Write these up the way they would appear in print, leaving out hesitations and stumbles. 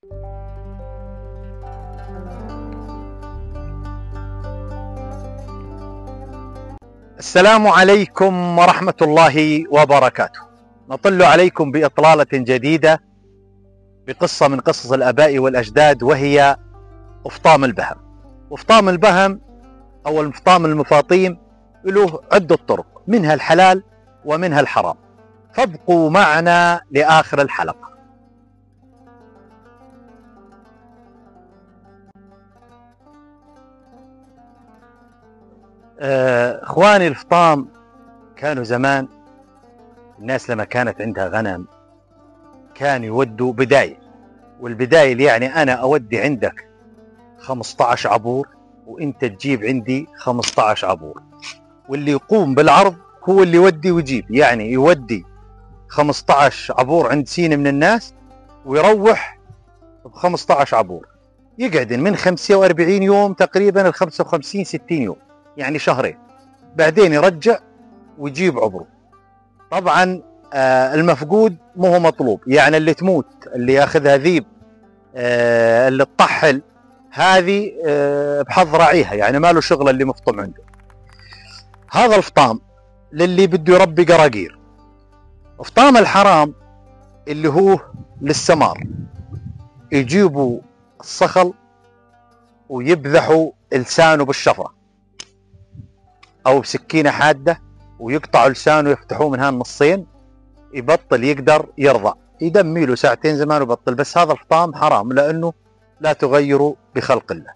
السلام عليكم ورحمة الله وبركاته. نطل عليكم بإطلالة جديدة بقصة من قصص الآباء والأجداد، وهي أفطام البهم. وأفطام البهم أو الفطام المفاطيم له عدة طرق، منها الحلال ومنها الحرام، فابقوا معنا لآخر الحلقة. اخواني، الفطام كانوا زمان الناس لما كانت عندها غنم كانوا يودوا بدايل، والبدايل يعني انا اودي عندك 15 عبور وانت تجيب عندي 15 عبور، واللي يقوم بالعرض هو اللي يودي ويجيب، يعني يودي 15 عبور عند سين من الناس ويروح ب 15 عبور، يقعد من 45 يوم تقريبا ل 55 60 يوم، يعني شهرين، بعدين يرجع ويجيب عبره. طبعا المفقود مو هو مطلوب، يعني اللي تموت، اللي ياخذها ذيب، اللي تطحل هذه بحظ راعيها، يعني ما له شغل اللي مفطم عنده. هذا الفطام للي بده يربي قراقير. فطام الحرام اللي هو للسمار، يجيبوا الصخل ويبذحوا لسانه بالشفره او بسكينه حاده ويقطعوا لسانه ويفتحوه من هالنصين، يبطل يقدر يرضع، يدمي له ساعتين زمان وبطل. بس هذا الفطام حرام لانه لا تغيروا بخلق الله.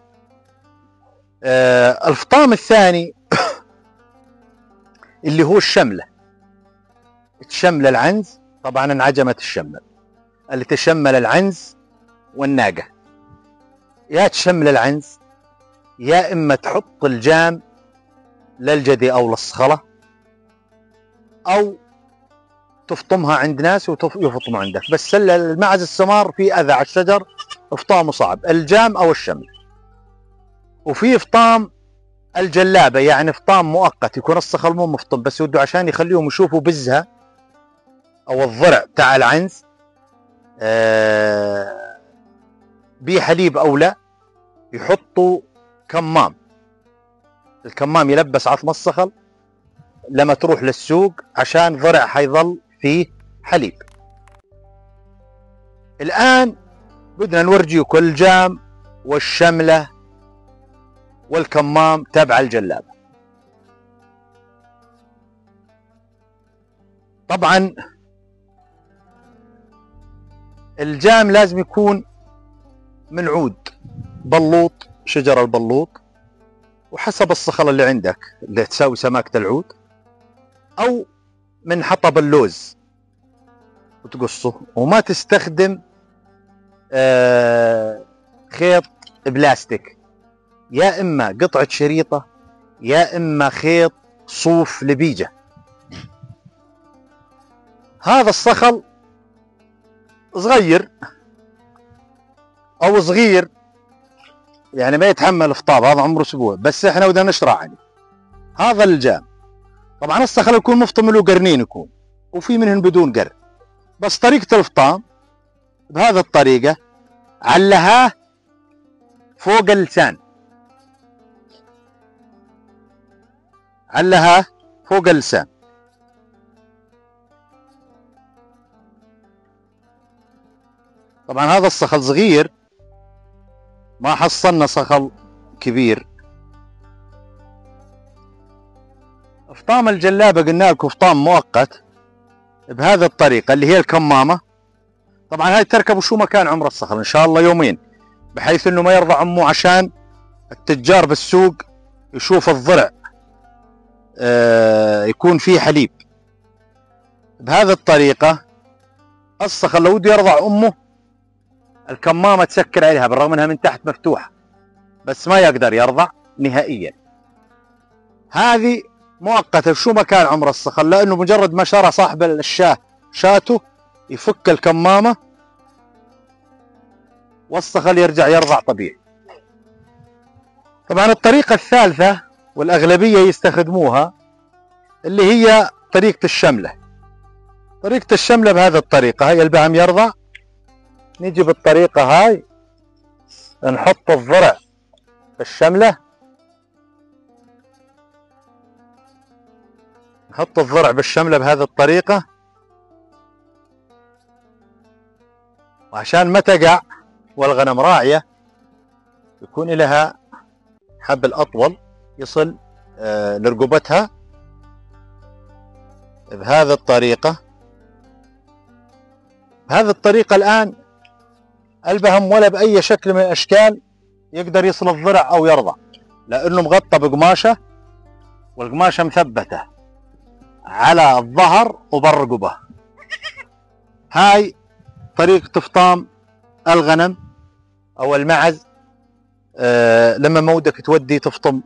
الفطام الثاني اللي هو الشمله. تشمل العنز، طبعا انعجمت الشمل، اللي تشمل العنز والناقه، يا تشمل العنز يا اما تحط الجام للجدي او للصخله، او تفطمها عند ناس ويفطموا عندك. بس المعز السمار في اذى على الشجر، فطامه صعب، الجام او الشمل. وفي فطام الجلابه، يعني فطام مؤقت، يكون الصخل مو مفطم بس يودوا عشان يخليهم يشوفوا بزها او الضرع تاع العنز بيه حليب او لا، يحطوا كمام، الكمام يلبس عظم الصخل لما تروح للسوق عشان ضرع حيظل فيه حليب. الآن بدنا نورجيكم الجام والشملة والكمام تبع الجلابة. طبعا الجام لازم يكون من عود بلوط، شجر البلوط، وحسب الصخل اللي عندك اللي تساوي سماكة العود، او من حطب اللوز وتقصه. وما تستخدم خيط بلاستيك، يا اما قطعة شريطة يا اما خيط صوف لبيجة. هذا الصخل صغير او صغير، يعني ما يتحمل فطاب، هذا عمره اسبوع، بس احنا بدنا نشرع عليه. هذا الجام طبعا الصخل يكون مفطم له قرنين، يكون وفي منهن بدون قرن. بس طريقة الفطام بهذه الطريقة، علها فوق اللسان، علها فوق اللسان. طبعا هذا الصخل صغير، ما حصلنا صخل كبير. فطام الجلابة قلنا لكم فطام مؤقت بهذه الطريقة اللي هي الكمامة. طبعا هاي تركبوا شو ما كان عمر الصخل، ان شاء الله يومين، بحيث انه ما يرضع امه، عشان التجار بالسوق يشوف الضرع يكون فيه حليب. بهذه الطريقة الصخل لو بده يرضع امه الكمامة تسكر عليها، بالرغم انها من تحت مفتوحة، بس ما يقدر يرضع نهائيا. هذه مؤقتة شو ما كان عمر الصخل، لانه مجرد ما شرى صاحب الشاه شاته يفك الكمامة والصخل يرجع يرضع طبيعي. طبعا الطريقة الثالثة والاغلبية يستخدموها اللي هي طريقة الشملة. طريقة الشملة بهذه الطريقة، هي البهم يرضع نيجي بالطريقة هاي نحط الضرع بالشملة، نحط الضرع بالشملة بهذه الطريقة، وعشان ما تقع والغنم راعية يكون لها حبل أطول يصل لرقبتها بهذه الطريقة. بهذه الطريقة الآن البهم ولا بأي شكل من الأشكال يقدر يصل الضرع أو يرضع، لأنه مغطى بقماشة، والقماشة مثبتة على الظهر وبالرقبة. هاي طريقة فطام الغنم أو المعز لما مودك تودي تفطم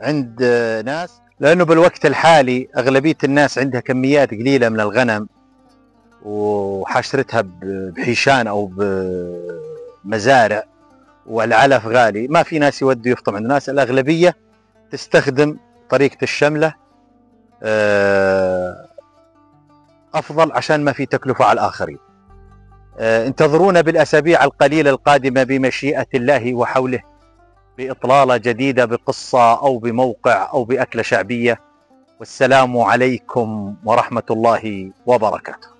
عند ناس، لأنه بالوقت الحالي أغلبية الناس عندها كميات قليلة من الغنم وحشرتها بحيشان أو بمزارع، والعلف غالي، ما في ناس يودوا يفطم عند ناس. الأغلبية تستخدم طريقة الشملة أفضل عشان ما في تكلفة على الآخرين. انتظرونا بالأسابيع القليلة القادمة بمشيئة الله وحوله بإطلالة جديدة بقصة أو بموقع أو بأكلة شعبية. والسلام عليكم ورحمة الله وبركاته.